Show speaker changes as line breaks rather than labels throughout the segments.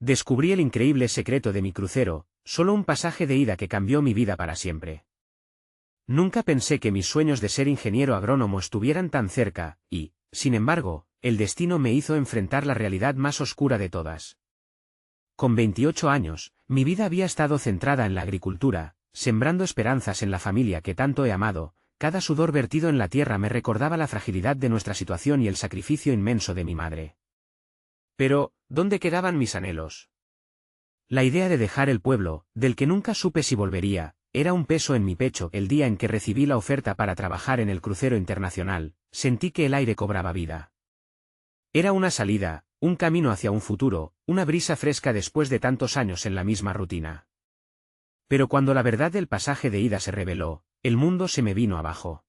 Descubrí el increíble secreto de mi crucero, solo un pasaje de ida que cambió mi vida para siempre. Nunca pensé que mis sueños de ser ingeniero agrónomo estuvieran tan cerca, y, sin embargo, el destino me hizo enfrentar la realidad más oscura de todas. Con 28 años, mi vida había estado centrada en la agricultura, sembrando esperanzas en la familia que tanto he amado. Cada sudor vertido en la tierra me recordaba la fragilidad de nuestra situación y el sacrificio inmenso de mi madre. Pero, ¿dónde quedaban mis anhelos? La idea de dejar el pueblo, del que nunca supe si volvería, era un peso en mi pecho. El día en que recibí la oferta para trabajar en el crucero internacional, sentí que el aire cobraba vida. Era una salida, un camino hacia un futuro, una brisa fresca después de tantos años en la misma rutina. Pero cuando la verdad del pasaje de ida se reveló, el mundo se me vino abajo.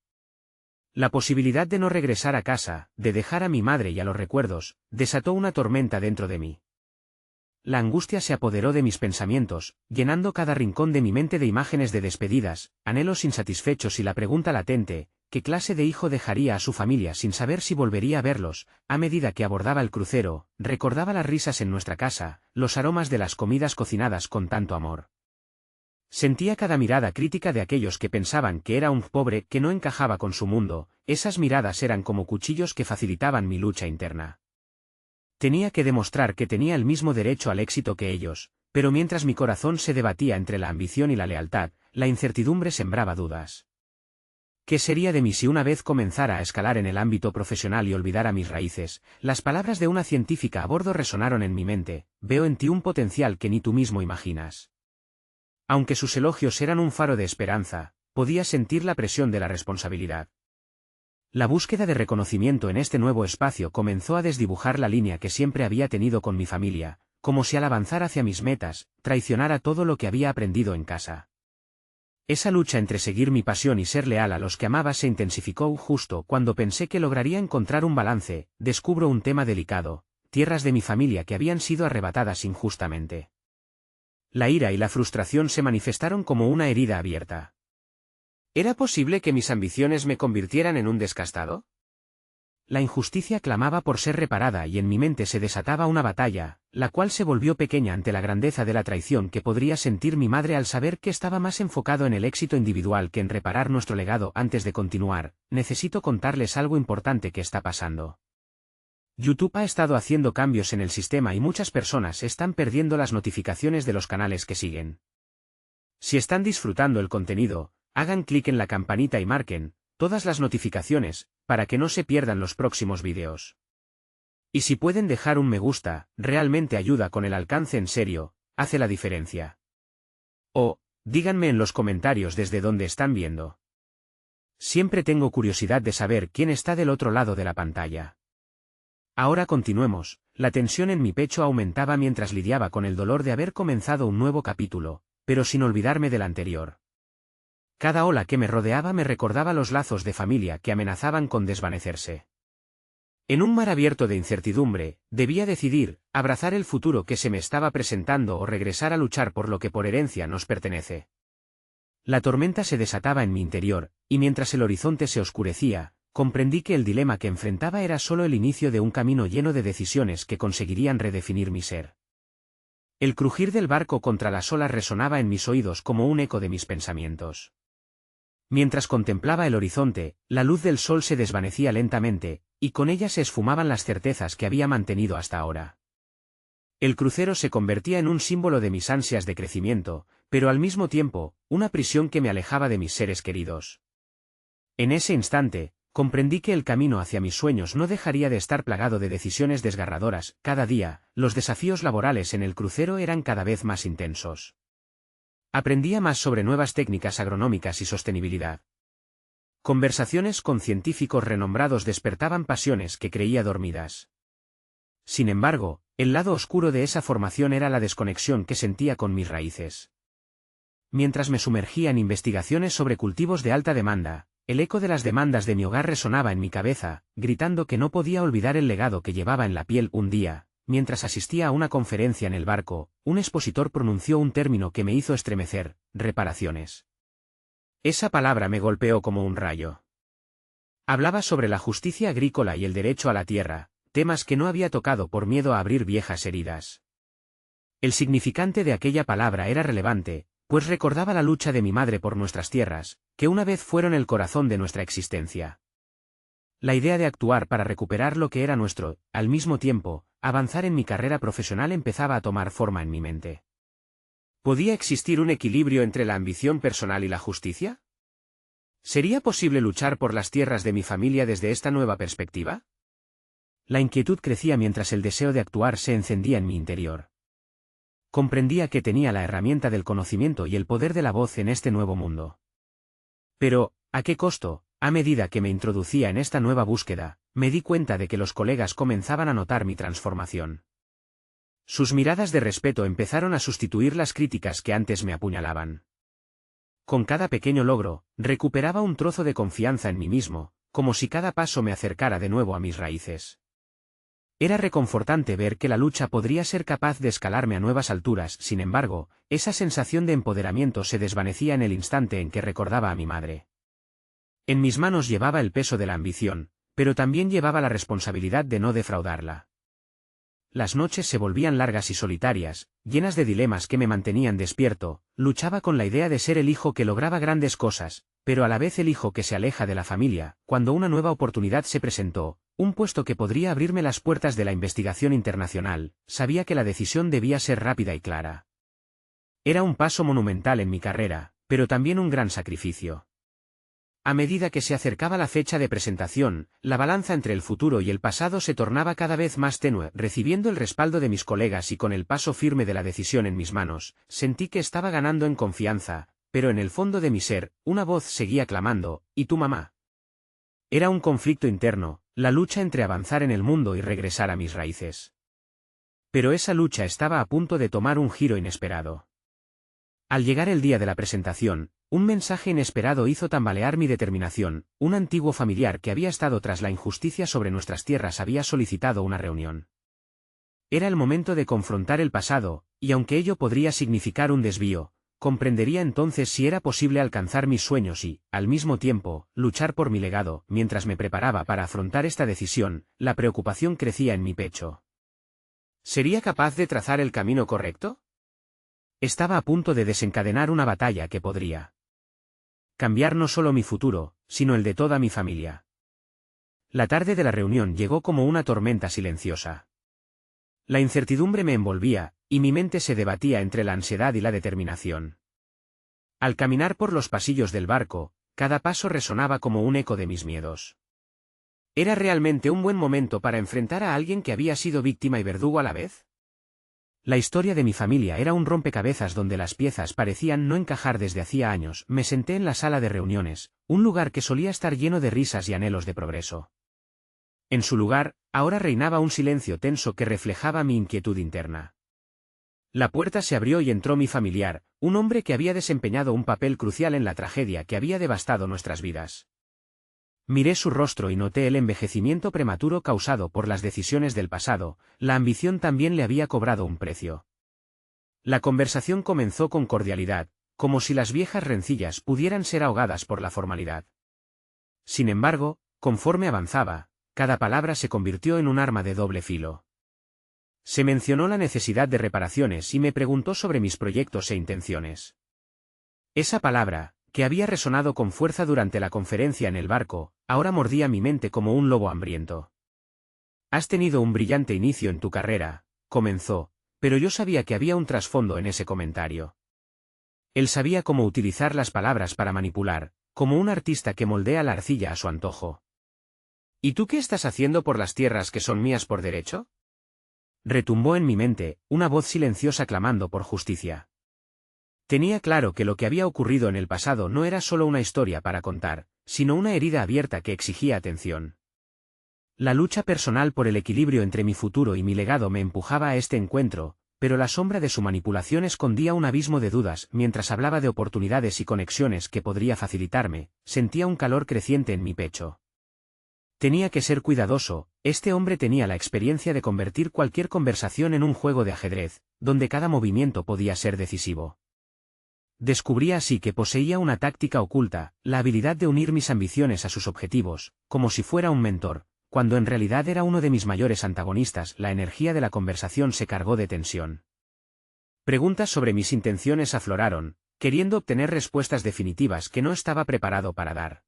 La posibilidad de no regresar a casa, de dejar a mi madre y a los recuerdos, desató una tormenta dentro de mí. La angustia se apoderó de mis pensamientos, llenando cada rincón de mi mente de imágenes de despedidas, anhelos insatisfechos y la pregunta latente: ¿qué clase de hijo dejaría a su familia sin saber si volvería a verlos? A medida que abordaba el crucero, recordaba las risas en nuestra casa, los aromas de las comidas cocinadas con tanto amor. Sentía cada mirada crítica de aquellos que pensaban que era un pobre que no encajaba con su mundo. Esas miradas eran como cuchillos que facilitaban mi lucha interna. Tenía que demostrar que tenía el mismo derecho al éxito que ellos, pero mientras mi corazón se debatía entre la ambición y la lealtad, la incertidumbre sembraba dudas. ¿Qué sería de mí si una vez comenzara a escalar en el ámbito profesional y olvidara mis raíces? Las palabras de una científica a bordo resonaron en mi mente: veo en ti un potencial que ni tú mismo imaginas. Aunque sus elogios eran un faro de esperanza, podía sentir la presión de la responsabilidad. La búsqueda de reconocimiento en este nuevo espacio comenzó a desdibujar la línea que siempre había tenido con mi familia, como si al avanzar hacia mis metas, traicionara todo lo que había aprendido en casa. Esa lucha entre seguir mi pasión y ser leal a los que amaba se intensificó justo cuando pensé que lograría encontrar un balance. Descubro un tema delicado: tierras de mi familia que habían sido arrebatadas injustamente. La ira y la frustración se manifestaron como una herida abierta. ¿Era posible que mis ambiciones me convirtieran en un descastado? La injusticia clamaba por ser reparada y en mi mente se desataba una batalla, la cual se volvió pequeña ante la grandeza de la traición que podría sentir mi madre al saber que estaba más enfocado en el éxito individual que en reparar nuestro legado. Antes de continuar, necesito contarles algo importante que está pasando. YouTube ha estado haciendo cambios en el sistema y muchas personas están perdiendo las notificaciones de los canales que siguen. Si están disfrutando el contenido, hagan clic en la campanita y marquen todas las notificaciones, para que no se pierdan los próximos vídeos. Y si pueden dejar un me gusta, realmente ayuda con el alcance. En serio, hace la diferencia. O, díganme en los comentarios desde dónde están viendo. Siempre tengo curiosidad de saber quién está del otro lado de la pantalla. Ahora continuemos. La tensión en mi pecho aumentaba mientras lidiaba con el dolor de haber comenzado un nuevo capítulo, pero sin olvidarme del anterior. Cada ola que me rodeaba me recordaba los lazos de familia que amenazaban con desvanecerse. En un mar abierto de incertidumbre, debía decidir: abrazar el futuro que se me estaba presentando o regresar a luchar por lo que por herencia nos pertenece. La tormenta se desataba en mi interior, y mientras el horizonte se oscurecía, comprendí que el dilema que enfrentaba era solo el inicio de un camino lleno de decisiones que conseguirían redefinir mi ser. El crujir del barco contra las olas resonaba en mis oídos como un eco de mis pensamientos. Mientras contemplaba el horizonte, la luz del sol se desvanecía lentamente, y con ella se esfumaban las certezas que había mantenido hasta ahora. El crucero se convertía en un símbolo de mis ansias de crecimiento, pero al mismo tiempo, una prisión que me alejaba de mis seres queridos. En ese instante, comprendí que el camino hacia mis sueños no dejaría de estar plagado de decisiones desgarradoras. Cada día, los desafíos laborales en el crucero eran cada vez más intensos. Aprendía más sobre nuevas técnicas agronómicas y sostenibilidad. Conversaciones con científicos renombrados despertaban pasiones que creía dormidas. Sin embargo, el lado oscuro de esa formación era la desconexión que sentía con mis raíces. Mientras me sumergía en investigaciones sobre cultivos de alta demanda, el eco de las demandas de mi hogar resonaba en mi cabeza, gritando que no podía olvidar el legado que llevaba en la piel. Un día, mientras asistía a una conferencia en el barco, un expositor pronunció un término que me hizo estremecer: reparaciones. Esa palabra me golpeó como un rayo. Hablaba sobre la justicia agrícola y el derecho a la tierra, temas que no había tocado por miedo a abrir viejas heridas. El significante de aquella palabra era relevante, pues recordaba la lucha de mi madre por nuestras tierras, que una vez fueron el corazón de nuestra existencia. La idea de actuar para recuperar lo que era nuestro, al mismo tiempo, avanzar en mi carrera profesional empezaba a tomar forma en mi mente. ¿Podía existir un equilibrio entre la ambición personal y la justicia? ¿Sería posible luchar por las tierras de mi familia desde esta nueva perspectiva? La inquietud crecía mientras el deseo de actuar se encendía en mi interior. Comprendía que tenía la herramienta del conocimiento y el poder de la voz en este nuevo mundo. Pero, ¿a qué costo? A medida que me introducía en esta nueva búsqueda, me di cuenta de que los colegas comenzaban a notar mi transformación. Sus miradas de respeto empezaron a sustituir las críticas que antes me apuñalaban. Con cada pequeño logro, recuperaba un trozo de confianza en mí mismo, como si cada paso me acercara de nuevo a mis raíces. Era reconfortante ver que la lucha podría ser capaz de escalarme a nuevas alturas, sin embargo, esa sensación de empoderamiento se desvanecía en el instante en que recordaba a mi madre. En mis manos llevaba el peso de la ambición, pero también llevaba la responsabilidad de no defraudarla. Las noches se volvían largas y solitarias, llenas de dilemas que me mantenían despierto. Luchaba con la idea de ser el hijo que lograba grandes cosas, pero a la vez el hijo que se aleja de la familia. Cuando una nueva oportunidad se presentó, un puesto que podría abrirme las puertas de la investigación internacional, sabía que la decisión debía ser rápida y clara. Era un paso monumental en mi carrera, pero también un gran sacrificio. A medida que se acercaba la fecha de presentación, la balanza entre el futuro y el pasado se tornaba cada vez más tenue. Recibiendo el respaldo de mis colegas y con el paso firme de la decisión en mis manos, sentí que estaba ganando en confianza, pero en el fondo de mi ser, una voz seguía clamando: ¿y tu mamá? Era un conflicto interno, la lucha entre avanzar en el mundo y regresar a mis raíces. Pero esa lucha estaba a punto de tomar un giro inesperado. Al llegar el día de la presentación, un mensaje inesperado hizo tambalear mi determinación. Un antiguo familiar que había estado tras la injusticia sobre nuestras tierras había solicitado una reunión. Era el momento de confrontar el pasado, y aunque ello podría significar un desvío, comprendería entonces si era posible alcanzar mis sueños y, al mismo tiempo, luchar por mi legado. Mientras me preparaba para afrontar esta decisión, la preocupación crecía en mi pecho. ¿Sería capaz de trazar el camino correcto? Estaba a punto de desencadenar una batalla que podría cambiar no solo mi futuro, sino el de toda mi familia. La tarde de la reunión llegó como una tormenta silenciosa. La incertidumbre me envolvía, y mi mente se debatía entre la ansiedad y la determinación. Al caminar por los pasillos del barco, cada paso resonaba como un eco de mis miedos. ¿Era realmente un buen momento para enfrentar a alguien que había sido víctima y verdugo a la vez? La historia de mi familia era un rompecabezas donde las piezas parecían no encajar desde hacía años. Me senté en la sala de reuniones, un lugar que solía estar lleno de risas y anhelos de progreso. En su lugar, ahora reinaba un silencio tenso que reflejaba mi inquietud interna. La puerta se abrió y entró mi familiar, un hombre que había desempeñado un papel crucial en la tragedia que había devastado nuestras vidas. Miré su rostro y noté el envejecimiento prematuro causado por las decisiones del pasado. La ambición también le había cobrado un precio. La conversación comenzó con cordialidad, como si las viejas rencillas pudieran ser ahogadas por la formalidad. Sin embargo, conforme avanzaba, cada palabra se convirtió en un arma de doble filo. Se mencionó la necesidad de reparaciones y me preguntó sobre mis proyectos e intenciones. Esa palabra, que había resonado con fuerza durante la conferencia en el barco, ahora mordía mi mente como un lobo hambriento. Has tenido un brillante inicio en tu carrera, comenzó, pero yo sabía que había un trasfondo en ese comentario. Él sabía cómo utilizar las palabras para manipular, como un artista que moldea la arcilla a su antojo. ¿Y tú qué estás haciendo por las tierras que son mías por derecho? Retumbó en mi mente, una voz silenciosa clamando por justicia. Tenía claro que lo que había ocurrido en el pasado no era solo una historia para contar, sino una herida abierta que exigía atención. La lucha personal por el equilibrio entre mi futuro y mi legado me empujaba a este encuentro, pero la sombra de su manipulación escondía un abismo de dudas. Mientras hablaba de oportunidades y conexiones que podría facilitarme, sentía un calor creciente en mi pecho. Tenía que ser cuidadoso. Este hombre tenía la experiencia de convertir cualquier conversación en un juego de ajedrez, donde cada movimiento podía ser decisivo. Descubría así que poseía una táctica oculta, la habilidad de unir mis ambiciones a sus objetivos, como si fuera un mentor, cuando en realidad era uno de mis mayores antagonistas. La energía de la conversación se cargó de tensión. Preguntas sobre mis intenciones afloraron, queriendo obtener respuestas definitivas que no estaba preparado para dar.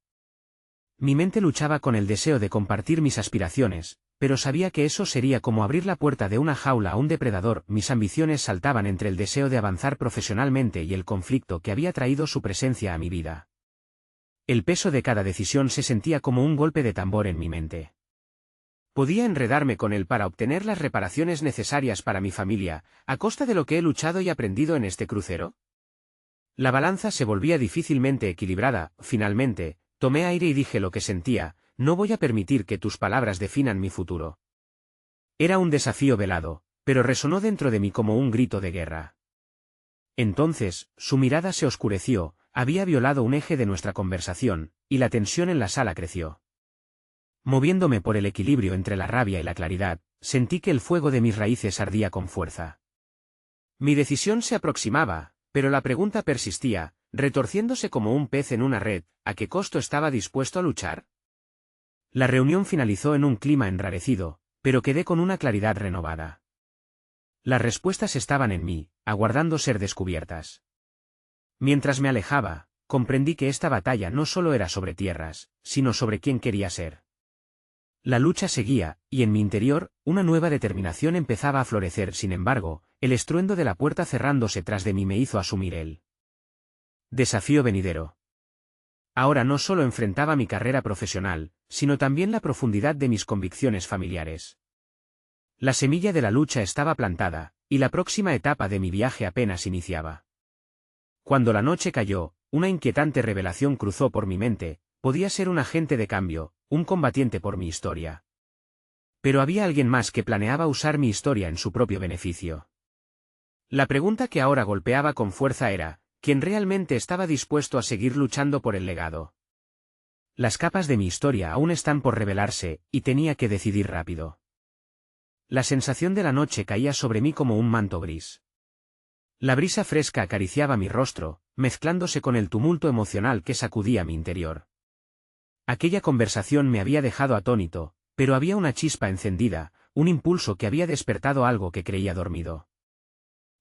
Mi mente luchaba con el deseo de compartir mis aspiraciones, pero sabía que eso sería como abrir la puerta de una jaula a un depredador. Mis ambiciones saltaban entre el deseo de avanzar profesionalmente y el conflicto que había traído su presencia a mi vida. El peso de cada decisión se sentía como un golpe de tambor en mi mente. ¿Podía enredarme con él para obtener las reparaciones necesarias para mi familia, a costa de lo que he luchado y aprendido en este crucero? La balanza se volvía difícilmente equilibrada. Finalmente, tomé aire y dije lo que sentía: no voy a permitir que tus palabras definan mi futuro. Era un desafío velado, pero resonó dentro de mí como un grito de guerra. Entonces, su mirada se oscureció, había violado un eje de nuestra conversación, y la tensión en la sala creció. Moviéndome por el equilibrio entre la rabia y la claridad, sentí que el fuego de mis raíces ardía con fuerza. Mi decisión se aproximaba, pero la pregunta persistía, retorciéndose como un pez en una red: ¿a qué costo estaba dispuesto a luchar? La reunión finalizó en un clima enrarecido, pero quedé con una claridad renovada. Las respuestas estaban en mí, aguardando ser descubiertas. Mientras me alejaba, comprendí que esta batalla no solo era sobre tierras, sino sobre quién quería ser. La lucha seguía, y en mi interior, una nueva determinación empezaba a florecer. Sin embargo, el estruendo de la puerta cerrándose tras de mí me hizo asumir el desafío venidero. Ahora no solo enfrentaba mi carrera profesional, sino también la profundidad de mis convicciones familiares. La semilla de la lucha estaba plantada, y la próxima etapa de mi viaje apenas iniciaba. Cuando la noche cayó, una inquietante revelación cruzó por mi mente: podía ser un agente de cambio, un combatiente por mi historia. Pero había alguien más que planeaba usar mi historia en su propio beneficio. La pregunta que ahora golpeaba con fuerza era: ¿quién realmente estaba dispuesto a seguir luchando por el legado? Las capas de mi historia aún están por revelarse, y tenía que decidir rápido. La sensación de la noche caía sobre mí como un manto gris. La brisa fresca acariciaba mi rostro, mezclándose con el tumulto emocional que sacudía mi interior. Aquella conversación me había dejado atónito, pero había una chispa encendida, un impulso que había despertado algo que creía dormido.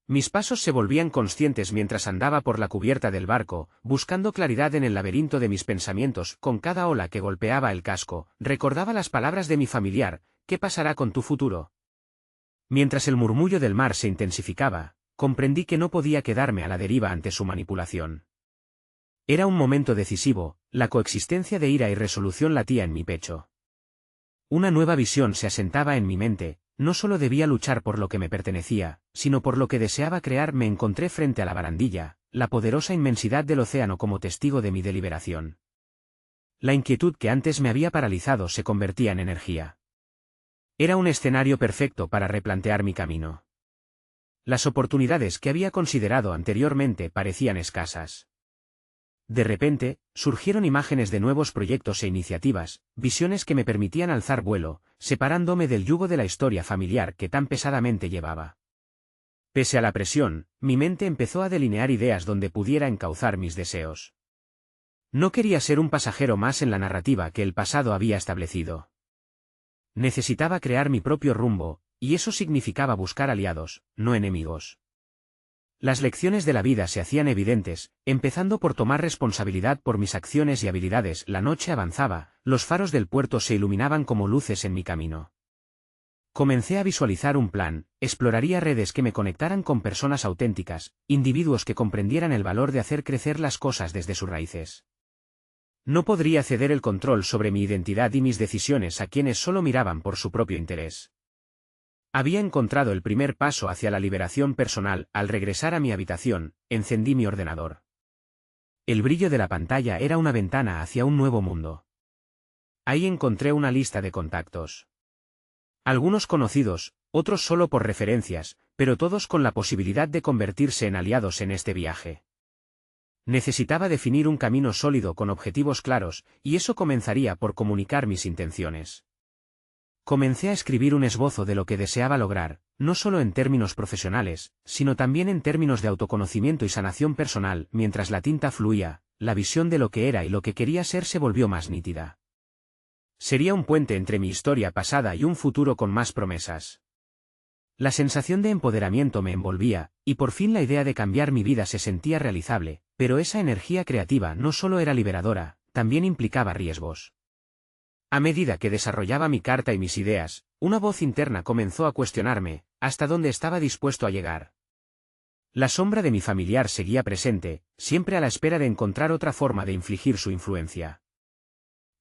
Mis pasos se volvían conscientes mientras andaba por la cubierta del barco, buscando claridad en el laberinto de mis pensamientos. Con cada ola que golpeaba el casco, recordaba las palabras de mi familiar: ¿qué pasará con tu futuro? Mientras el murmullo del mar se intensificaba, comprendí que no podía quedarme a la deriva ante su manipulación. Era un momento decisivo, la coexistencia de ira y resolución latía en mi pecho. Una nueva visión se asentaba en mi mente: no solo debía luchar por lo que me pertenecía, sino por lo que deseaba crear. Me encontré frente a la barandilla, la poderosa inmensidad del océano como testigo de mi deliberación. La inquietud que antes me había paralizado se convertía en energía. Era un escenario perfecto para replantear mi camino. Las oportunidades que había considerado anteriormente parecían escasas. De repente, surgieron imágenes de nuevos proyectos e iniciativas, visiones que me permitían alzar vuelo, separándome del yugo de la historia familiar que tan pesadamente llevaba. Pese a la presión, mi mente empezó a delinear ideas donde pudiera encauzar mis deseos. No quería ser un pasajero más en la narrativa que el pasado había establecido. Necesitaba crear mi propio rumbo, y eso significaba buscar aliados, no enemigos. Las lecciones de la vida se hacían evidentes, empezando por tomar responsabilidad por mis acciones y habilidades. La noche avanzaba, los faros del puerto se iluminaban como luces en mi camino. Comencé a visualizar un plan: exploraría redes que me conectaran con personas auténticas, individuos que comprendieran el valor de hacer crecer las cosas desde sus raíces. No podría ceder el control sobre mi identidad y mis decisiones a quienes solo miraban por su propio interés. Había encontrado el primer paso hacia la liberación personal. Al regresar a mi habitación, encendí mi ordenador. El brillo de la pantalla era una ventana hacia un nuevo mundo. Ahí encontré una lista de contactos. Algunos conocidos, otros solo por referencias, pero todos con la posibilidad de convertirse en aliados en este viaje. Necesitaba definir un camino sólido con objetivos claros, y eso comenzaría por comunicar mis intenciones. Comencé a escribir un esbozo de lo que deseaba lograr, no solo en términos profesionales, sino también en términos de autoconocimiento y sanación personal. Mientras la tinta fluía, la visión de lo que era y lo que quería ser se volvió más nítida. Sería un puente entre mi historia pasada y un futuro con más promesas. La sensación de empoderamiento me envolvía, y por fin la idea de cambiar mi vida se sentía realizable, pero esa energía creativa no solo era liberadora, también implicaba riesgos. A medida que desarrollaba mi carta y mis ideas, una voz interna comenzó a cuestionarme, hasta dónde estaba dispuesto a llegar. La sombra de mi familiar seguía presente, siempre a la espera de encontrar otra forma de infligir su influencia.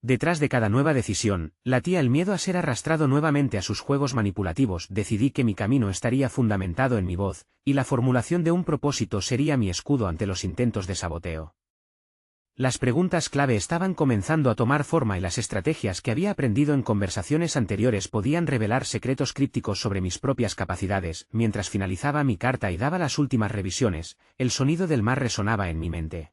Detrás de cada nueva decisión, latía el miedo a ser arrastrado nuevamente a sus juegos manipulativos. Decidí que mi camino estaría fundamentado en mi voz, y la formulación de un propósito sería mi escudo ante los intentos de saboteo. Las preguntas clave estaban comenzando a tomar forma y las estrategias que había aprendido en conversaciones anteriores podían revelar secretos crípticos sobre mis propias capacidades. Mientras finalizaba mi carta y daba las últimas revisiones, el sonido del mar resonaba en mi mente.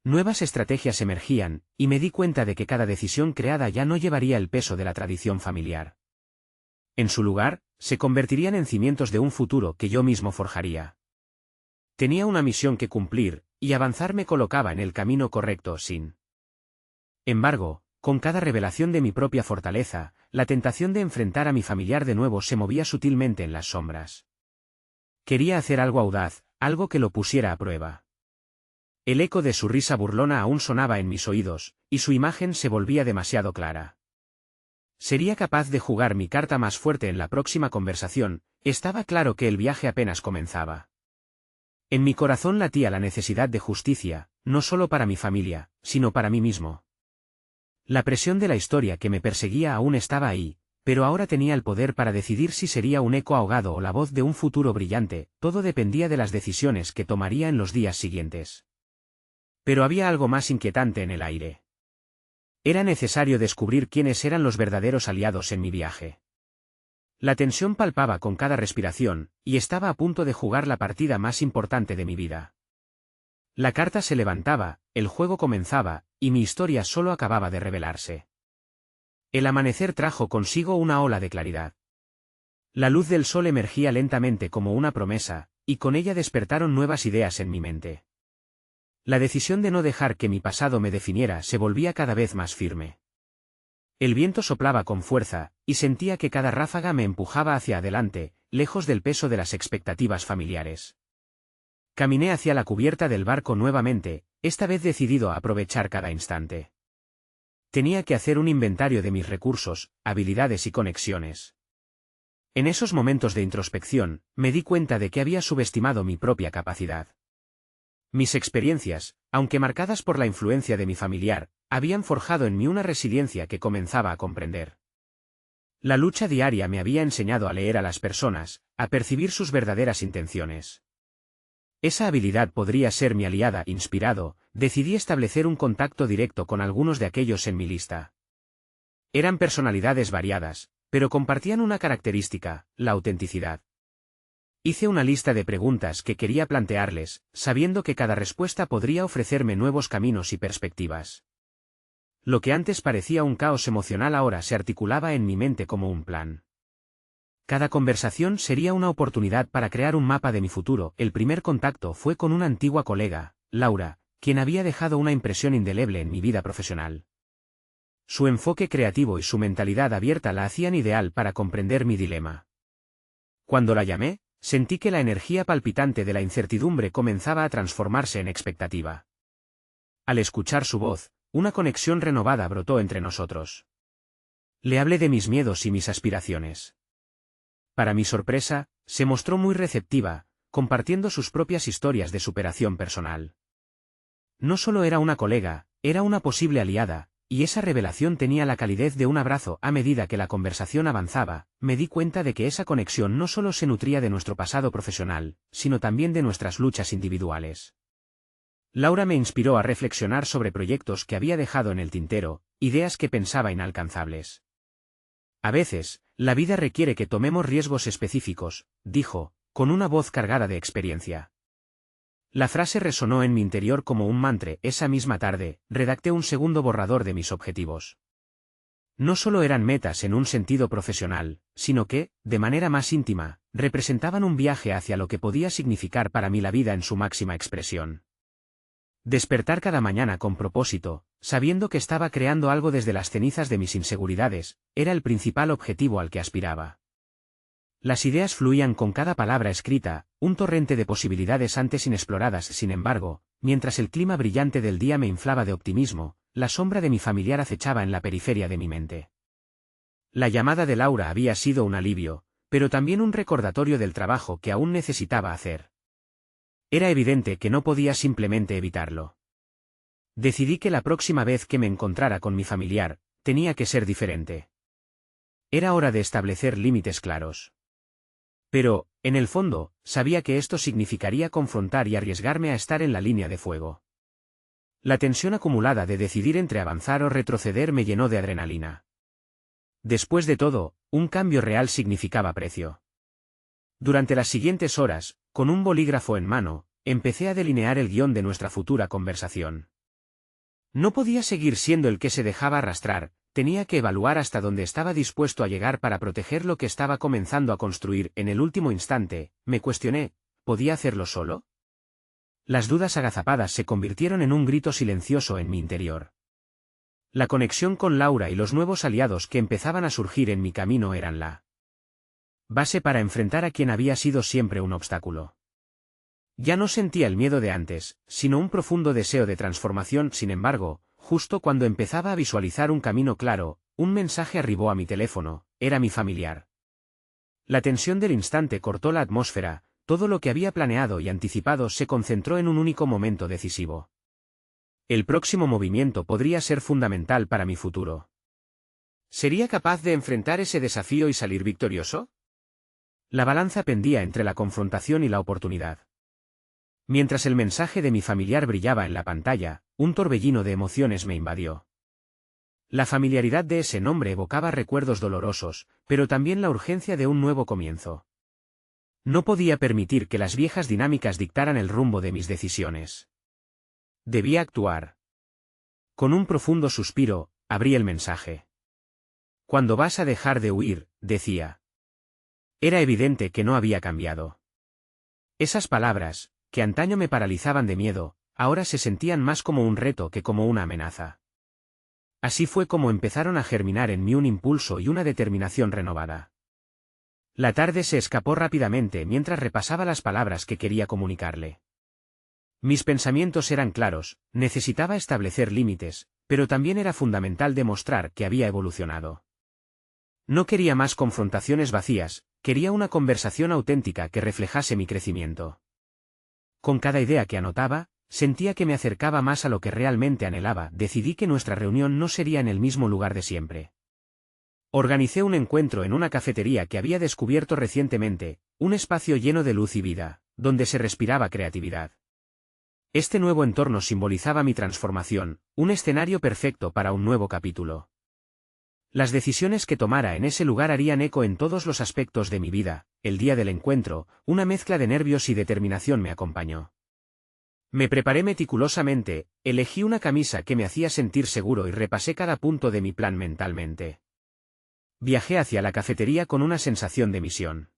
Nuevas estrategias emergían, y me di cuenta de que cada decisión creada ya no llevaría el peso de la tradición familiar. En su lugar, se convertirían en cimientos de un futuro que yo mismo forjaría. Tenía una misión que cumplir, y avanzar me colocaba en el camino correcto. Sin embargo, con cada revelación de mi propia fortaleza, la tentación de enfrentar a mi familiar de nuevo se movía sutilmente en las sombras. Quería hacer algo audaz, algo que lo pusiera a prueba. El eco de su risa burlona aún sonaba en mis oídos, y su imagen se volvía demasiado clara. ¿Sería capaz de jugar mi carta más fuerte en la próxima conversación? Estaba claro que el viaje apenas comenzaba. En mi corazón latía la necesidad de justicia, no solo para mi familia, sino para mí mismo. La presión de la historia que me perseguía aún estaba ahí, pero ahora tenía el poder para decidir si sería un eco ahogado o la voz de un futuro brillante. Todo dependía de las decisiones que tomaría en los días siguientes. Pero había algo más inquietante en el aire. Era necesario descubrir quiénes eran los verdaderos aliados en mi viaje. La tensión palpaba con cada respiración, y estaba a punto de jugar la partida más importante de mi vida. La carta se levantaba, el juego comenzaba, y mi historia solo acababa de revelarse. El amanecer trajo consigo una ola de claridad. La luz del sol emergía lentamente como una promesa, y con ella despertaron nuevas ideas en mi mente. La decisión de no dejar que mi pasado me definiera se volvía cada vez más firme. El viento soplaba con fuerza, y sentía que cada ráfaga me empujaba hacia adelante, lejos del peso de las expectativas familiares. Caminé hacia la cubierta del barco nuevamente, esta vez decidido a aprovechar cada instante. Tenía que hacer un inventario de mis recursos, habilidades y conexiones. En esos momentos de introspección, me di cuenta de que había subestimado mi propia capacidad. Mis experiencias, aunque marcadas por la influencia de mi familiar, habían forjado en mí una resiliencia que comenzaba a comprender. La lucha diaria me había enseñado a leer a las personas, a percibir sus verdaderas intenciones. Esa habilidad podría ser mi aliada. Inspirado, decidí establecer un contacto directo con algunos de aquellos en mi lista. Eran personalidades variadas, pero compartían una característica: la autenticidad. Hice una lista de preguntas que quería plantearles, sabiendo que cada respuesta podría ofrecerme nuevos caminos y perspectivas. Lo que antes parecía un caos emocional ahora se articulaba en mi mente como un plan. Cada conversación sería una oportunidad para crear un mapa de mi futuro. El primer contacto fue con una antigua colega, Laura, quien había dejado una impresión indeleble en mi vida profesional. Su enfoque creativo y su mentalidad abierta la hacían ideal para comprender mi dilema. Cuando la llamé, sentí que la energía palpitante de la incertidumbre comenzaba a transformarse en expectativa. Al escuchar su voz, una conexión renovada brotó entre nosotros. Le hablé de mis miedos y mis aspiraciones. Para mi sorpresa, se mostró muy receptiva, compartiendo sus propias historias de superación personal. No solo era una colega, era una posible aliada, y esa revelación tenía la calidez de un abrazo. A medida que la conversación avanzaba, me di cuenta de que esa conexión no solo se nutría de nuestro pasado profesional, sino también de nuestras luchas individuales. Laura me inspiró a reflexionar sobre proyectos que había dejado en el tintero, ideas que pensaba inalcanzables. A veces, la vida requiere que tomemos riesgos específicos, dijo, con una voz cargada de experiencia. La frase resonó en mi interior como un mantra. Esa misma tarde, redacté un segundo borrador de mis objetivos. No solo eran metas en un sentido profesional, sino que, de manera más íntima, representaban un viaje hacia lo que podía significar para mí la vida en su máxima expresión. Despertar cada mañana con propósito, sabiendo que estaba creando algo desde las cenizas de mis inseguridades, era el principal objetivo al que aspiraba. Las ideas fluían con cada palabra escrita, un torrente de posibilidades antes inexploradas. Sin embargo, mientras el clima brillante del día me inflaba de optimismo, la sombra de mi familiar acechaba en la periferia de mi mente. La llamada de Laura había sido un alivio, pero también un recordatorio del trabajo que aún necesitaba hacer. Era evidente que no podía simplemente evitarlo. Decidí que la próxima vez que me encontrara con mi familiar, tenía que ser diferente. Era hora de establecer límites claros. Pero, en el fondo, sabía que esto significaría confrontar y arriesgarme a estar en la línea de fuego. La tensión acumulada de decidir entre avanzar o retroceder me llenó de adrenalina. Después de todo, un cambio real significaba precio. Durante las siguientes horas, con un bolígrafo en mano, empecé a delinear el guión de nuestra futura conversación. No podía seguir siendo el que se dejaba arrastrar, tenía que evaluar hasta dónde estaba dispuesto a llegar para proteger lo que estaba comenzando a construir. En el último instante, me cuestioné, ¿podía hacerlo solo? Las dudas agazapadas se convirtieron en un grito silencioso en mi interior. La conexión con Laura y los nuevos aliados que empezaban a surgir en mi camino eran la base para enfrentar a quien había sido siempre un obstáculo. Ya no sentía el miedo de antes, sino un profundo deseo de transformación. Sin embargo, justo cuando empezaba a visualizar un camino claro, un mensaje arribó a mi teléfono. Era mi familiar. La tensión del instante cortó la atmósfera, todo lo que había planeado y anticipado se concentró en un único momento decisivo. El próximo movimiento podría ser fundamental para mi futuro. ¿Sería capaz de enfrentar ese desafío y salir victorioso? La balanza pendía entre la confrontación y la oportunidad. Mientras el mensaje de mi familiar brillaba en la pantalla, un torbellino de emociones me invadió. La familiaridad de ese nombre evocaba recuerdos dolorosos, pero también la urgencia de un nuevo comienzo. No podía permitir que las viejas dinámicas dictaran el rumbo de mis decisiones. Debía actuar. Con un profundo suspiro, abrí el mensaje. «¿Cuándo vas a dejar de huir?», decía. Era evidente que no había cambiado. Esas palabras, que antaño me paralizaban de miedo, ahora se sentían más como un reto que como una amenaza. Así fue como empezaron a germinar en mí un impulso y una determinación renovada. La tarde se escapó rápidamente mientras repasaba las palabras que quería comunicarle. Mis pensamientos eran claros, necesitaba establecer límites, pero también era fundamental demostrar que había evolucionado. No quería más confrontaciones vacías, quería una conversación auténtica que reflejase mi crecimiento. Con cada idea que anotaba, sentía que me acercaba más a lo que realmente anhelaba. Decidí que nuestra reunión no sería en el mismo lugar de siempre. Organicé un encuentro en una cafetería que había descubierto recientemente, un espacio lleno de luz y vida, donde se respiraba creatividad. Este nuevo entorno simbolizaba mi transformación, un escenario perfecto para un nuevo capítulo. Las decisiones que tomara en ese lugar harían eco en todos los aspectos de mi vida. El día del encuentro, una mezcla de nervios y determinación me acompañó. Me preparé meticulosamente, elegí una camisa que me hacía sentir seguro y repasé cada punto de mi plan mentalmente. Viajé hacia la cafetería con una sensación de misión.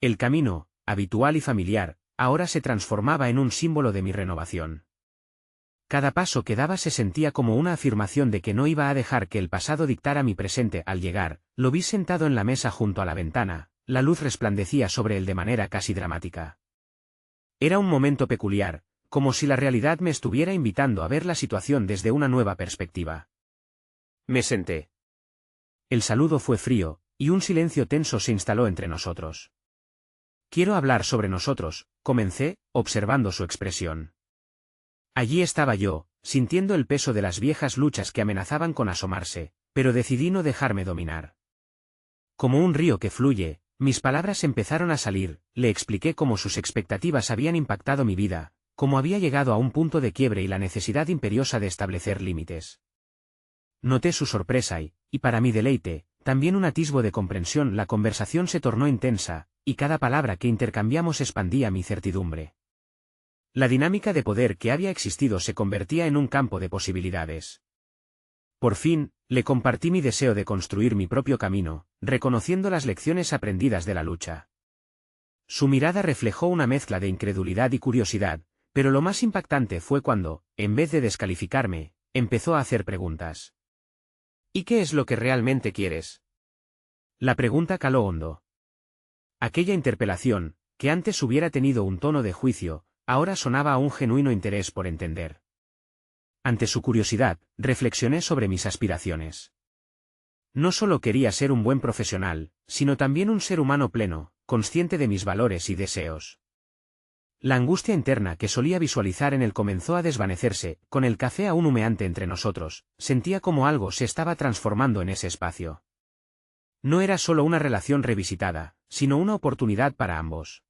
El camino, habitual y familiar, ahora se transformaba en un símbolo de mi renovación. Cada paso que daba se sentía como una afirmación de que no iba a dejar que el pasado dictara mi presente. Al llegar, lo vi sentado en la mesa junto a la ventana, la luz resplandecía sobre él de manera casi dramática. Era un momento peculiar, como si la realidad me estuviera invitando a ver la situación desde una nueva perspectiva. Me senté. El saludo fue frío, y un silencio tenso se instaló entre nosotros. «Quiero hablar sobre nosotros», comencé, observando su expresión. Allí estaba yo, sintiendo el peso de las viejas luchas que amenazaban con asomarse, pero decidí no dejarme dominar. Como un río que fluye, mis palabras empezaron a salir. Le expliqué cómo sus expectativas habían impactado mi vida, cómo había llegado a un punto de quiebre y la necesidad imperiosa de establecer límites. Noté su sorpresa y para mi deleite, también un atisbo de comprensión. La conversación se tornó intensa, y cada palabra que intercambiamos expandía mi certidumbre. La dinámica de poder que había existido se convertía en un campo de posibilidades. Por fin, le compartí mi deseo de construir mi propio camino, reconociendo las lecciones aprendidas de la lucha. Su mirada reflejó una mezcla de incredulidad y curiosidad, pero lo más impactante fue cuando, en vez de descalificarme, empezó a hacer preguntas. «¿Y qué es lo que realmente quieres?». La pregunta caló hondo. Aquella interpelación, que antes hubiera tenido un tono de juicio, ahora sonaba a un genuino interés por entender. Ante su curiosidad, reflexioné sobre mis aspiraciones. No solo quería ser un buen profesional, sino también un ser humano pleno, consciente de mis valores y deseos. La angustia interna que solía visualizar en él comenzó a desvanecerse, con el café aún humeante entre nosotros, sentía como algo se estaba transformando en ese espacio. No era solo una relación revisitada, sino una oportunidad para ambos.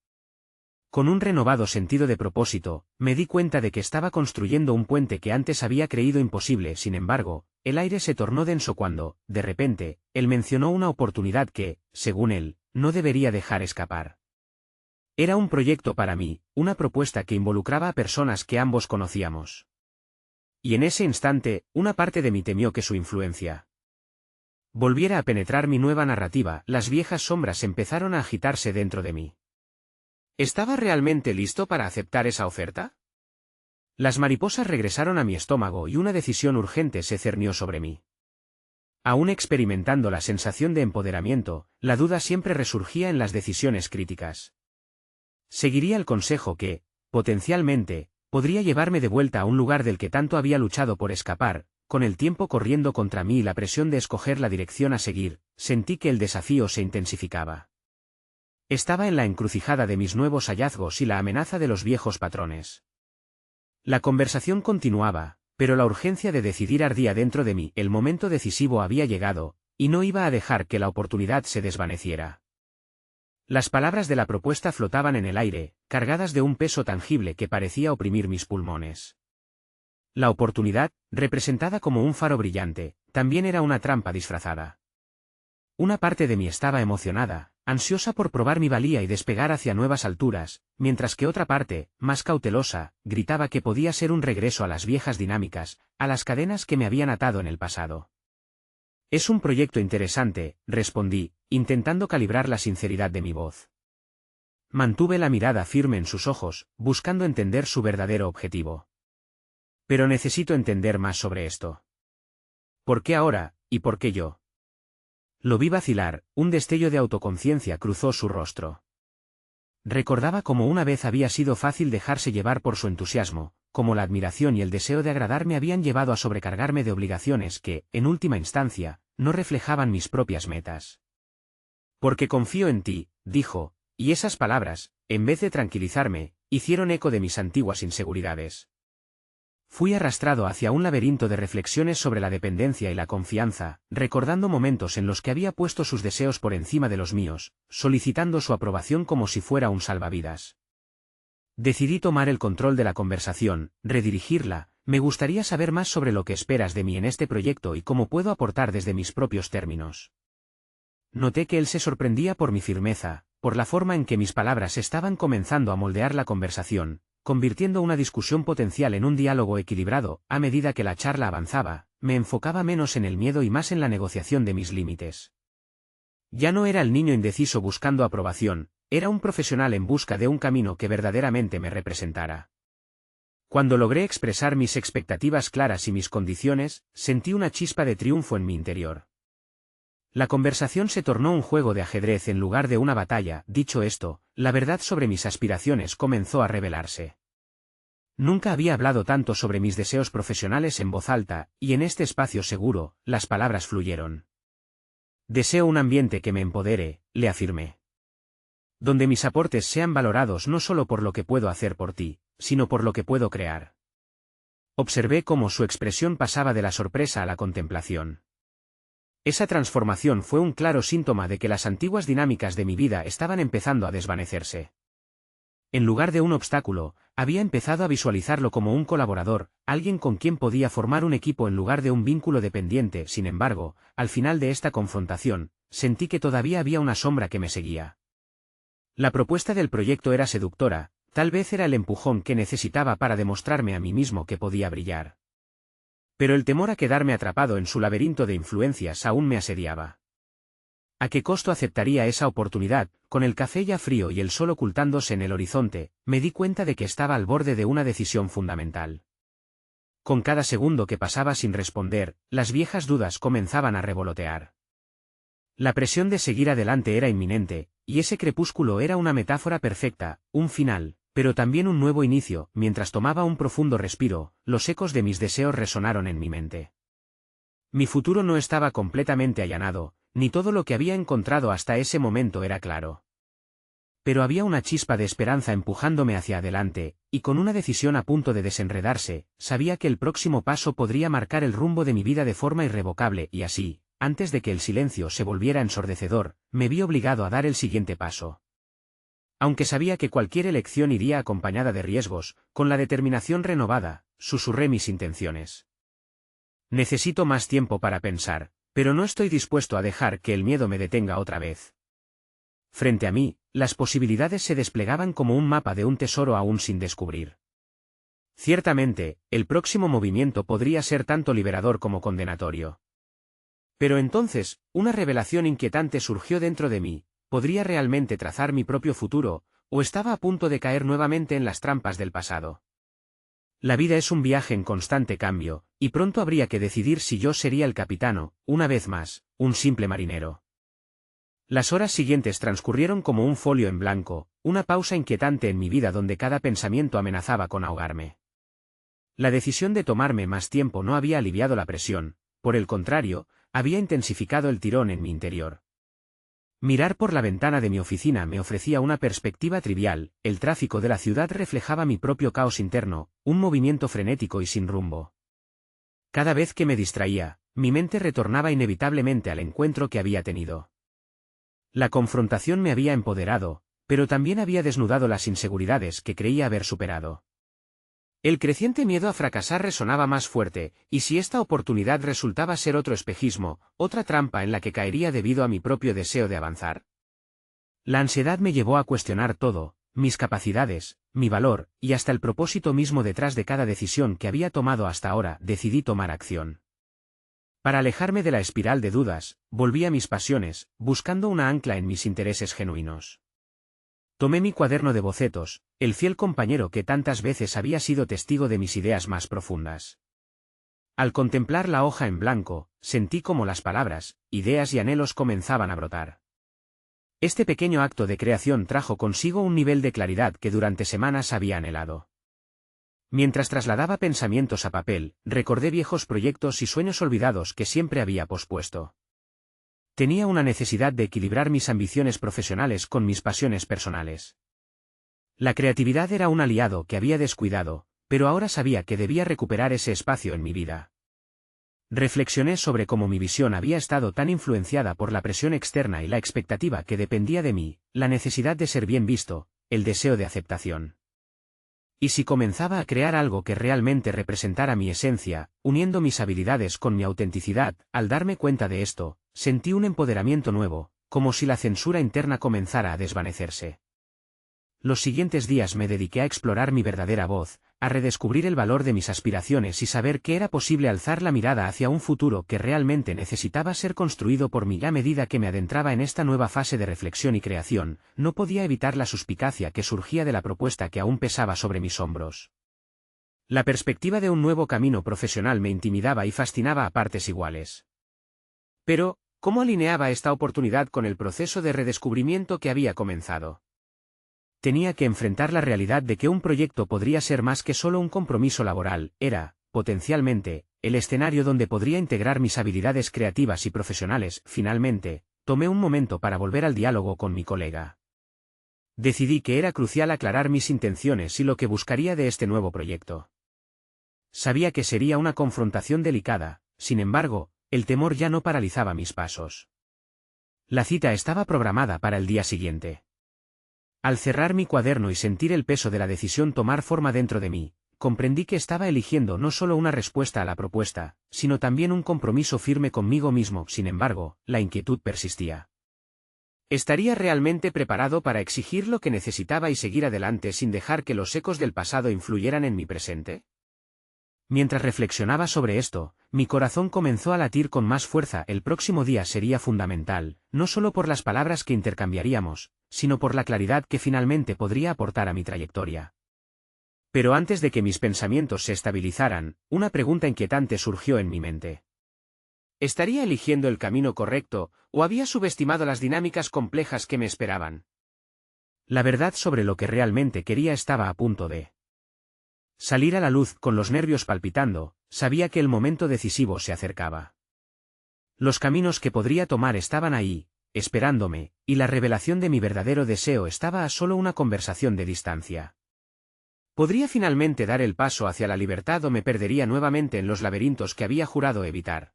Con un renovado sentido de propósito, me di cuenta de que estaba construyendo un puente que antes había creído imposible. Sin embargo, el aire se tornó denso cuando, de repente, él mencionó una oportunidad que, según él, no debería dejar escapar. Era un proyecto para mí, una propuesta que involucraba a personas que ambos conocíamos. Y en ese instante, una parte de mí temió que su influencia volviera a penetrar mi nueva narrativa. Las viejas sombras empezaron a agitarse dentro de mí. ¿Estaba realmente listo para aceptar esa oferta? Las mariposas regresaron a mi estómago y una decisión urgente se cernió sobre mí. Aún experimentando la sensación de empoderamiento, la duda siempre resurgía en las decisiones críticas. Seguiría el consejo que, potencialmente, podría llevarme de vuelta a un lugar del que tanto había luchado por escapar. Con el tiempo corriendo contra mí y la presión de escoger la dirección a seguir, sentí que el desafío se intensificaba. Estaba en la encrucijada de mis nuevos hallazgos y la amenaza de los viejos patrones. La conversación continuaba, pero la urgencia de decidir ardía dentro de mí. El momento decisivo había llegado, y no iba a dejar que la oportunidad se desvaneciera. Las palabras de la propuesta flotaban en el aire, cargadas de un peso tangible que parecía oprimir mis pulmones. La oportunidad, representada como un faro brillante, también era una trampa disfrazada. Una parte de mí estaba emocionada, ansiosa por probar mi valía y despegar hacia nuevas alturas, mientras que otra parte, más cautelosa, gritaba que podía ser un regreso a las viejas dinámicas, a las cadenas que me habían atado en el pasado. Es un proyecto interesante, respondí, intentando calibrar la sinceridad de mi voz. Mantuve la mirada firme en sus ojos, buscando entender su verdadero objetivo. Pero necesito entender más sobre esto. ¿Por qué ahora, y por qué yo? Lo vi vacilar, un destello de autoconciencia cruzó su rostro. Recordaba cómo una vez había sido fácil dejarse llevar por su entusiasmo, como la admiración y el deseo de agradar me habían llevado a sobrecargarme de obligaciones que, en última instancia, no reflejaban mis propias metas. Porque confío en ti, dijo, y esas palabras, en vez de tranquilizarme, hicieron eco de mis antiguas inseguridades. Fui arrastrado hacia un laberinto de reflexiones sobre la dependencia y la confianza, recordando momentos en los que había puesto sus deseos por encima de los míos, solicitando su aprobación como si fuera un salvavidas. Decidí tomar el control de la conversación, redirigirla. Me gustaría saber más sobre lo que esperas de mí en este proyecto y cómo puedo aportar desde mis propios términos. Noté que él se sorprendía por mi firmeza, por la forma en que mis palabras estaban comenzando a moldear la conversación, convirtiendo una discusión potencial en un diálogo equilibrado. A medida que la charla avanzaba, me enfocaba menos en el miedo y más en la negociación de mis límites. Ya no era el niño indeciso buscando aprobación, era un profesional en busca de un camino que verdaderamente me representara. Cuando logré expresar mis expectativas claras y mis condiciones, sentí una chispa de triunfo en mi interior. La conversación se tornó un juego de ajedrez en lugar de una batalla. Dicho esto, la verdad sobre mis aspiraciones comenzó a revelarse. Nunca había hablado tanto sobre mis deseos profesionales en voz alta, y en este espacio seguro, las palabras fluyeron. Deseo un ambiente que me empodere, le afirmé. Donde mis aportes sean valorados no solo por lo que puedo hacer por ti, sino por lo que puedo crear. Observé cómo su expresión pasaba de la sorpresa a la contemplación. Esa transformación fue un claro síntoma de que las antiguas dinámicas de mi vida estaban empezando a desvanecerse. En lugar de un obstáculo, había empezado a visualizarlo como un colaborador, alguien con quien podía formar un equipo en lugar de un vínculo dependiente. Sin embargo, al final de esta confrontación, sentí que todavía había una sombra que me seguía. La propuesta del proyecto era seductora, tal vez era el empujón que necesitaba para demostrarme a mí mismo que podía brillar. Pero el temor a quedarme atrapado en su laberinto de influencias aún me asediaba. ¿A qué costo aceptaría esa oportunidad? Con el café ya frío y el sol ocultándose en el horizonte, me di cuenta de que estaba al borde de una decisión fundamental. Con cada segundo que pasaba sin responder, las viejas dudas comenzaban a revolotear. La presión de seguir adelante era inminente, y ese crepúsculo era una metáfora perfecta, un final, pero también un nuevo inicio. Mientras tomaba un profundo respiro, los ecos de mis deseos resonaron en mi mente. Mi futuro no estaba completamente allanado, ni todo lo que había encontrado hasta ese momento era claro. Pero había una chispa de esperanza empujándome hacia adelante, y con una decisión a punto de desenredarse, sabía que el próximo paso podría marcar el rumbo de mi vida de forma irrevocable y así, antes de que el silencio se volviera ensordecedor, me vi obligado a dar el siguiente paso. Aunque sabía que cualquier elección iría acompañada de riesgos, con la determinación renovada, susurré mis intenciones. Necesito más tiempo para pensar, pero no estoy dispuesto a dejar que el miedo me detenga otra vez. Frente a mí, las posibilidades se desplegaban como un mapa de un tesoro aún sin descubrir. Ciertamente, el próximo movimiento podría ser tanto liberador como condenatorio. Pero entonces, una revelación inquietante surgió dentro de mí: ¿podría realmente trazar mi propio futuro, o estaba a punto de caer nuevamente en las trampas del pasado? La vida es un viaje en constante cambio, y pronto habría que decidir si yo sería el capitán, una vez más, un simple marinero. Las horas siguientes transcurrieron como un folio en blanco, una pausa inquietante en mi vida donde cada pensamiento amenazaba con ahogarme. La decisión de tomarme más tiempo no había aliviado la presión, por el contrario, había intensificado el tirón en mi interior. Mirar por la ventana de mi oficina me ofrecía una perspectiva trivial: el tráfico de la ciudad reflejaba mi propio caos interno, un movimiento frenético y sin rumbo. Cada vez que me distraía, mi mente retornaba inevitablemente al encuentro que había tenido. La confrontación me había empoderado, pero también había desnudado las inseguridades que creía haber superado. El creciente miedo a fracasar resonaba más fuerte, y si esta oportunidad resultaba ser otro espejismo, otra trampa en la que caería debido a mi propio deseo de avanzar. La ansiedad me llevó a cuestionar todo: mis capacidades, mi valor, y hasta el propósito mismo detrás de cada decisión que había tomado hasta ahora. Decidí tomar acción. Para alejarme de la espiral de dudas, volví a mis pasiones, buscando una ancla en mis intereses genuinos. Tomé mi cuaderno de bocetos, el fiel compañero que tantas veces había sido testigo de mis ideas más profundas. Al contemplar la hoja en blanco, sentí como las palabras, ideas y anhelos comenzaban a brotar. Este pequeño acto de creación trajo consigo un nivel de claridad que durante semanas había anhelado. Mientras trasladaba pensamientos a papel, recordé viejos proyectos y sueños olvidados que siempre había pospuesto. Tenía una necesidad de equilibrar mis ambiciones profesionales con mis pasiones personales. La creatividad era un aliado que había descuidado, pero ahora sabía que debía recuperar ese espacio en mi vida. Reflexioné sobre cómo mi visión había estado tan influenciada por la presión externa y la expectativa que dependía de mí, la necesidad de ser bien visto, el deseo de aceptación. Y si comenzaba a crear algo que realmente representara mi esencia, uniendo mis habilidades con mi autenticidad, al darme cuenta de esto, sentí un empoderamiento nuevo, como si la censura interna comenzara a desvanecerse. Los siguientes días me dediqué a explorar mi verdadera voz, a redescubrir el valor de mis aspiraciones y saber que era posible alzar la mirada hacia un futuro que realmente necesitaba ser construido por mí. A medida que me adentraba en esta nueva fase de reflexión y creación, no podía evitar la suspicacia que surgía de la propuesta que aún pesaba sobre mis hombros. La perspectiva de un nuevo camino profesional me intimidaba y fascinaba a partes iguales. Pero, ¿cómo alineaba esta oportunidad con el proceso de redescubrimiento que había comenzado? Tenía que enfrentar la realidad de que un proyecto podría ser más que solo un compromiso laboral: era, potencialmente, el escenario donde podría integrar mis habilidades creativas y profesionales. Finalmente, tomé un momento para volver al diálogo con mi colega. Decidí que era crucial aclarar mis intenciones y lo que buscaría de este nuevo proyecto. Sabía que sería una confrontación delicada, sin embargo, el temor ya no paralizaba mis pasos. La cita estaba programada para el día siguiente. Al cerrar mi cuaderno y sentir el peso de la decisión tomar forma dentro de mí, comprendí que estaba eligiendo no solo una respuesta a la propuesta, sino también un compromiso firme conmigo mismo. Sin embargo, la inquietud persistía. ¿Estaría realmente preparado para exigir lo que necesitaba y seguir adelante sin dejar que los ecos del pasado influyeran en mi presente? Mientras reflexionaba sobre esto, mi corazón comenzó a latir con más fuerza. El próximo día sería fundamental, no solo por las palabras que intercambiaríamos, sino por la claridad que finalmente podría aportar a mi trayectoria. Pero antes de que mis pensamientos se estabilizaran, una pregunta inquietante surgió en mi mente. ¿Estaría eligiendo el camino correcto, o había subestimado las dinámicas complejas que me esperaban? La verdad sobre lo que realmente quería estaba a punto de salir a la luz. Con los nervios palpitando, sabía que el momento decisivo se acercaba. Los caminos que podría tomar estaban ahí, esperándome, y la revelación de mi verdadero deseo estaba a solo una conversación de distancia. ¿Podría finalmente dar el paso hacia la libertad o me perdería nuevamente en los laberintos que había jurado evitar?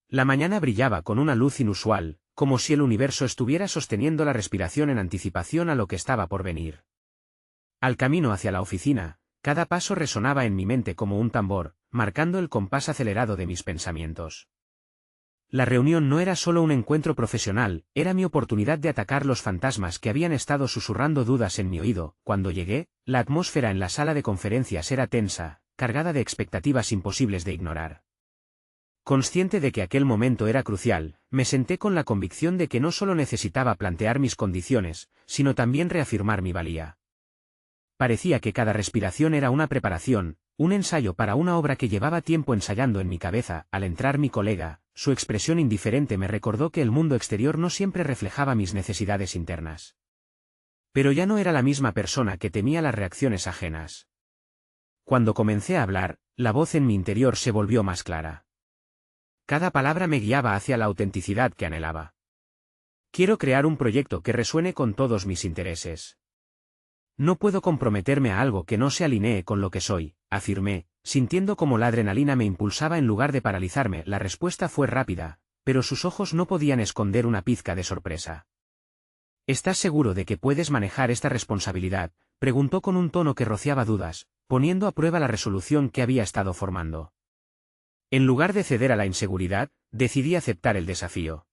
La mañana brillaba con una luz inusual, como si el universo estuviera sosteniendo la respiración en anticipación a lo que estaba por venir. Al camino hacia la oficina, cada paso resonaba en mi mente como un tambor, marcando el compás acelerado de mis pensamientos. La reunión no era solo un encuentro profesional, era mi oportunidad de atacar los fantasmas que habían estado susurrando dudas en mi oído. Cuando llegué, la atmósfera en la sala de conferencias era tensa, cargada de expectativas imposibles de ignorar. Consciente de que aquel momento era crucial, me senté con la convicción de que no solo necesitaba plantear mis condiciones, sino también reafirmar mi valía. Parecía que cada respiración era una preparación, un ensayo para una obra que llevaba tiempo ensayando en mi cabeza. Al entrar mi colega, su expresión indiferente me recordó que el mundo exterior no siempre reflejaba mis necesidades internas. Pero ya no era la misma persona que temía las reacciones ajenas. Cuando comencé a hablar, la voz en mi interior se volvió más clara. Cada palabra me guiaba hacia la autenticidad que anhelaba. Quiero crear un proyecto que resuene con todos mis intereses. No puedo comprometerme a algo que no se alinee con lo que soy, afirmé, sintiendo como la adrenalina me impulsaba en lugar de paralizarme. La respuesta fue rápida, pero sus ojos no podían esconder una pizca de sorpresa. ¿Estás seguro de que puedes manejar esta responsabilidad?, preguntó con un tono que rociaba dudas, poniendo a prueba la resolución que había estado formando. En lugar de ceder a la inseguridad, decidí aceptar el desafío.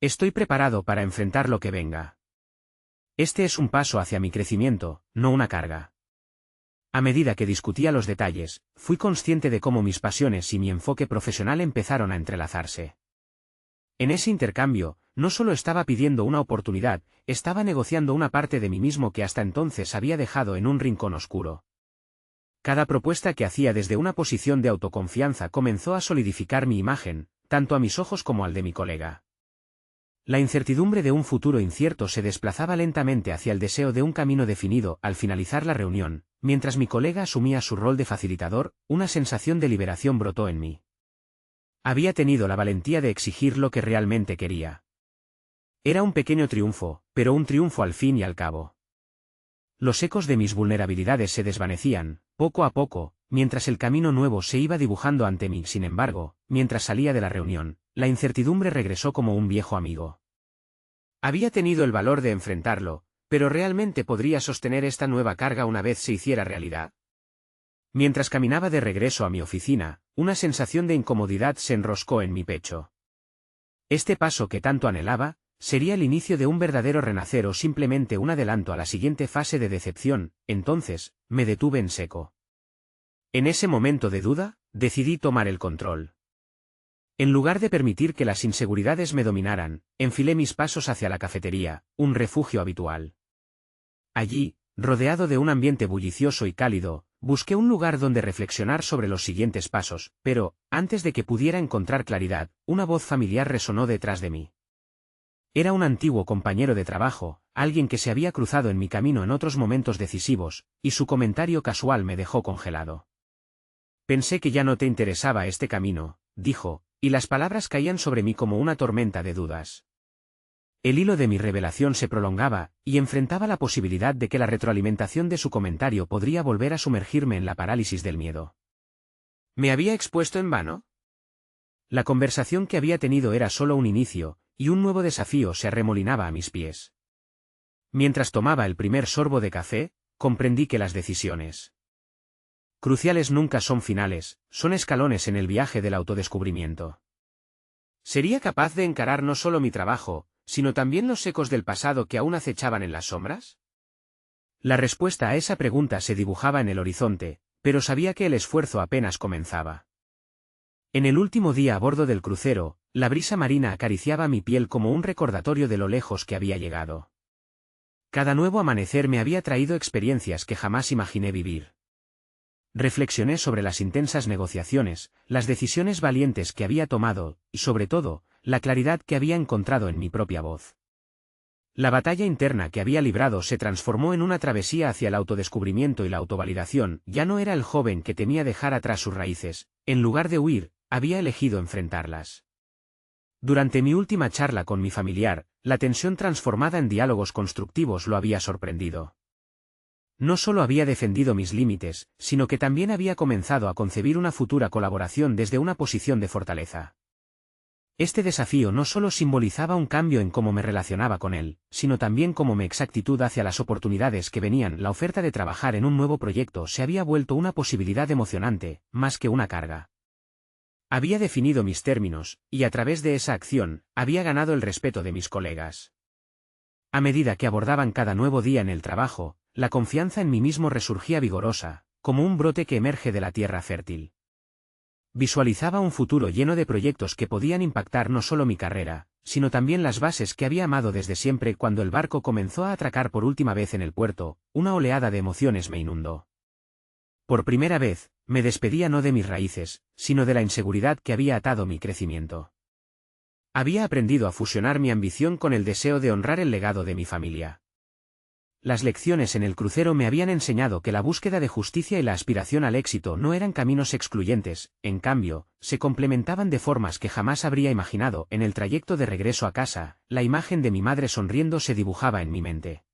Estoy preparado para enfrentar lo que venga. Este es un paso hacia mi crecimiento, no una carga. A medida que discutía los detalles, fui consciente de cómo mis pasiones y mi enfoque profesional empezaron a entrelazarse. En ese intercambio, no solo estaba pidiendo una oportunidad, estaba negociando una parte de mí mismo que hasta entonces había dejado en un rincón oscuro. Cada propuesta que hacía desde una posición de autoconfianza comenzó a solidificar mi imagen, tanto a mis ojos como al de mi colega. La incertidumbre de un futuro incierto se desplazaba lentamente hacia el deseo de un camino definido. Al finalizar la reunión, mientras mi colega asumía su rol de facilitador, una sensación de liberación brotó en mí. Había tenido la valentía de exigir lo que realmente quería. Era un pequeño triunfo, pero un triunfo al fin y al cabo. Los ecos de mis vulnerabilidades se desvanecían, poco a poco, mientras el camino nuevo se iba dibujando ante mí. Sin embargo, mientras salía de la reunión, la incertidumbre regresó como un viejo amigo. Había tenido el valor de enfrentarlo, pero ¿realmente podría sostener esta nueva carga una vez se hiciera realidad? Mientras caminaba de regreso a mi oficina, una sensación de incomodidad se enroscó en mi pecho. Este paso que tanto anhelaba, ¿sería el inicio de un verdadero renacer o simplemente un adelanto a la siguiente fase de decepción? Entonces, me detuve en seco. En ese momento de duda, decidí tomar el control. En lugar de permitir que las inseguridades me dominaran, enfilé mis pasos hacia la cafetería, un refugio habitual. Allí, rodeado de un ambiente bullicioso y cálido, busqué un lugar donde reflexionar sobre los siguientes pasos, pero, antes de que pudiera encontrar claridad, una voz familiar resonó detrás de mí. Era un antiguo compañero de trabajo, alguien que se había cruzado en mi camino en otros momentos decisivos, y su comentario casual me dejó congelado. Pensé que ya no te interesaba este camino, dijo, y las palabras caían sobre mí como una tormenta de dudas. El hilo de mi revelación se prolongaba, y enfrentaba la posibilidad de que la retroalimentación de su comentario podría volver a sumergirme en la parálisis del miedo. ¿Me había expuesto en vano? La conversación que había tenido era solo un inicio, y un nuevo desafío se arremolinaba a mis pies. Mientras tomaba el primer sorbo de café, comprendí que las decisiones cruciales nunca son finales, son escalones en el viaje del autodescubrimiento. ¿Sería capaz de encarar no solo mi trabajo, sino también los ecos del pasado que aún acechaban en las sombras? La respuesta a esa pregunta se dibujaba en el horizonte, pero sabía que el esfuerzo apenas comenzaba. En el último día a bordo del crucero, la brisa marina acariciaba mi piel como un recordatorio de lo lejos que había llegado. Cada nuevo amanecer me había traído experiencias que jamás imaginé vivir. Reflexioné sobre las intensas negociaciones, las decisiones valientes que había tomado, y sobre todo, la claridad que había encontrado en mi propia voz. La batalla interna que había librado se transformó en una travesía hacia el autodescubrimiento y la autovalidación. Ya no era el joven que temía dejar atrás sus raíces, en lugar de huir, había elegido enfrentarlas. Durante mi última charla con mi familiar, la tensión transformada en diálogos constructivos lo había sorprendido. No solo había defendido mis límites, sino que también había comenzado a concebir una futura colaboración desde una posición de fortaleza. Este desafío no solo simbolizaba un cambio en cómo me relacionaba con él, sino también como mi exactitud hacia las oportunidades que venían. La oferta de trabajar en un nuevo proyecto se había vuelto una posibilidad emocionante, más que una carga. Había definido mis términos, y a través de esa acción, había ganado el respeto de mis colegas. A medida que abordaban cada nuevo día en el trabajo, la confianza en mí mismo resurgía vigorosa, como un brote que emerge de la tierra fértil. Visualizaba un futuro lleno de proyectos que podían impactar no solo mi carrera, sino también las bases que había amado desde siempre. Cuando el barco comenzó a atracar por última vez en el puerto, una oleada de emociones me inundó. Por primera vez, me despedía no de mis raíces, sino de la inseguridad que había atado mi crecimiento. Había aprendido a fusionar mi ambición con el deseo de honrar el legado de mi familia. Las lecciones en el crucero me habían enseñado que la búsqueda de justicia y la aspiración al éxito no eran caminos excluyentes, en cambio, se complementaban de formas que jamás habría imaginado. En el trayecto de regreso a casa, la imagen de mi madre sonriendo se dibujaba en mi mente.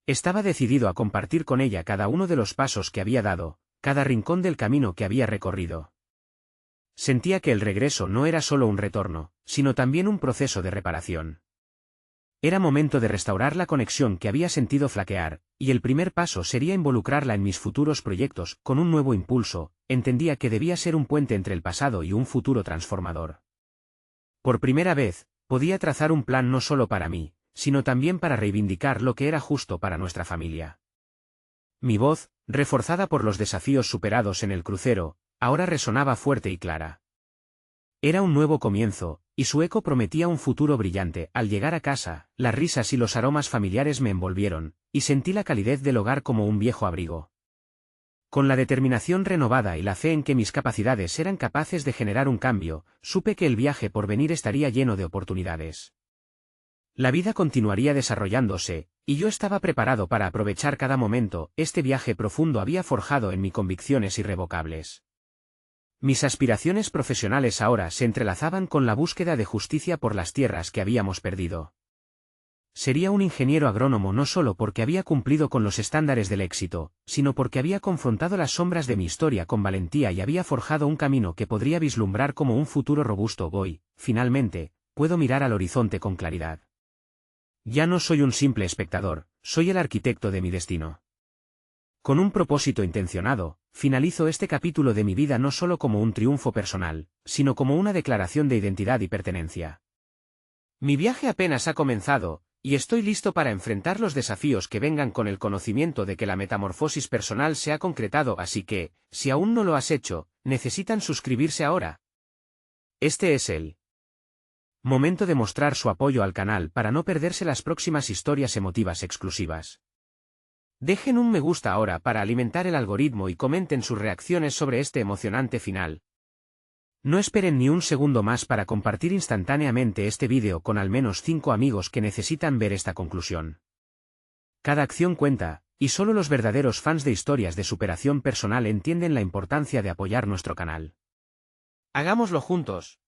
Estaba decidido a compartir con ella cada uno de los pasos que había dado, cada rincón del camino que había recorrido. Sentía que el regreso no era solo un retorno, sino también un proceso de reparación. Era momento de restaurar la conexión que había sentido flaquear, y el primer paso sería involucrarla en mis futuros proyectos. Con un nuevo impulso, entendía que debía ser un puente entre el pasado y un futuro transformador. Por primera vez, podía trazar un plan no solo para mí, sino también para reivindicar lo que era justo para nuestra familia. Mi voz, reforzada por los desafíos superados en el crucero, ahora resonaba fuerte y clara. Era un nuevo comienzo, y su eco prometía un futuro brillante. Al llegar a casa, las risas y los aromas familiares me envolvieron, y sentí la calidez del hogar como un viejo abrigo. Con la determinación renovada y la fe en que mis capacidades eran capaces de generar un cambio, supe que el viaje por venir estaría lleno de oportunidades. La vida continuaría desarrollándose, y yo estaba preparado para aprovechar cada momento. Este viaje profundo había forjado en mí convicciones irrevocables. Mis aspiraciones profesionales ahora se entrelazaban con la búsqueda de justicia por las tierras que habíamos perdido. Sería un ingeniero agrónomo no solo porque había cumplido con los estándares del éxito, sino porque había confrontado las sombras de mi historia con valentía y había forjado un camino que podría vislumbrar como un futuro robusto. Hoy, finalmente, puedo mirar al horizonte con claridad. Ya no soy un simple espectador, soy el arquitecto de mi destino. Con un propósito intencionado, finalizo este capítulo de mi vida no solo como un triunfo personal, sino como una declaración de identidad y pertenencia. Mi viaje apenas ha comenzado, y estoy listo para enfrentar los desafíos que vengan con el conocimiento de que la metamorfosis personal se ha concretado. Así que, si aún no lo has hecho, necesitan suscribirse ahora. Este es el momento de mostrar su apoyo al canal para no perderse las próximas historias emotivas exclusivas. Dejen un me gusta ahora para alimentar el algoritmo y comenten sus reacciones sobre este emocionante final. No esperen ni un segundo más para compartir instantáneamente este vídeo con al menos 5 amigos que necesitan ver esta conclusión. Cada acción cuenta, y solo los verdaderos fans de historias de superación personal entienden la importancia de apoyar nuestro canal. Hagámoslo juntos.